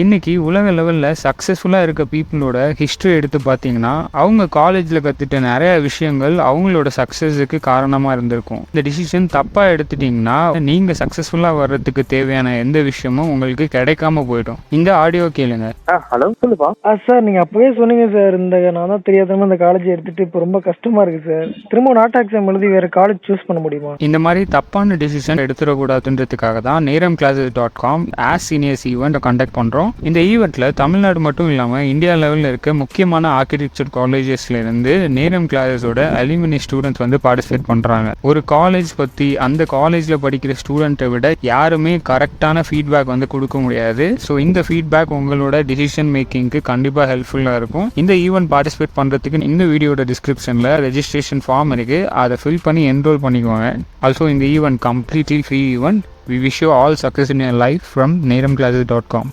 இன்னைக்கு உலக லெவலில் சக்ஸஸ்ஃபுல்லாக இருக்க பீப்புளோட ஹிஸ்ட்ரி எடுத்து பார்த்தீங்கன்னா அவங்க காலேஜில் கற்றுட்ட நிறைய விஷயங்கள் அவங்களோட சக்ஸஸுக்கு காரணமாக இருந்திருக்கும். இந்த டிசிஷன் தப்பாக எடுத்துட்டிங்கன்னா நீங்கள் சக்ஸஸ்ஃபுல்லாக வர்றதுக்கு தேவையான எந்த விஷயமும் உங்களுக்கு கிடைக்காம போயிடும். இந்த ஆடியோ கேளுங்க. ஹலோ சொல்லுப்பா. சார் நீங்கள் அப்போவே சொன்னீங்க சார், நான் தான் தெரியாதமா இந்த காலேஜ் எடுத்துகிட்டு இப்போ ரொம்ப கஷ்டமாக இருக்குது சார். திரும்ப நாட் எக்ஸாம் எழுதி வேறு காலேஜ் சூஸ் பண்ண முடியுமா? இந்த மாதிரி தப்பான டிசிஷன் எடுத்துடக்கூடாதுன்றதுக்காக தான் நேரம்classes.com ஆஸ் சீனியர்ஸ் ஈவெண்ட் கண்டக்ட் பண்ணுறோம். இந்த ஈவெண்ட்ல தமிழ்நாடு மட்டும் இல்லாமல் இந்தியா லெவலில் இருக்க முக்கியமான ஆர்கிடெக்சர் காலேஜஸ்ல இருந்து நேரம் கிளாஸஸோட அலுமினி ஸ்டூடெண்ட்ஸ் வந்து பார்ட்டிசிபேட் பண்றாங்க. ஒரு காலேஜ் பத்தி அந்த காலேஜ்ல படிக்கிற ஸ்டூடெண்ட்டை விட யாருமே கரெக்டான ஃபீட்பேக் வந்து கொடுக்க முடியாது. ஸோ இந்த ஃபீட்பேக் உங்களோட டிசிஷன் மேக்கிங்க்கு கண்டிப்பாக ஹெல்ப்ஃபுல்லாக இருக்கும். இந்த ஈவெண்ட் பார்ட்டிசிபேட் பண்ணுறதுக்கு இந்த வீடியோட டிஸ்கிரிப்ஷனில் ரெஜிஸ்ட்ரேஷன் ஃபார்ம் இருக்கு, அதை ஃபில் பண்ணி என்ரோல் பண்ணிக்கோங்க. ஆல்சோ இந்த event completely free event. We wish you all success in your life from neremclasses.com.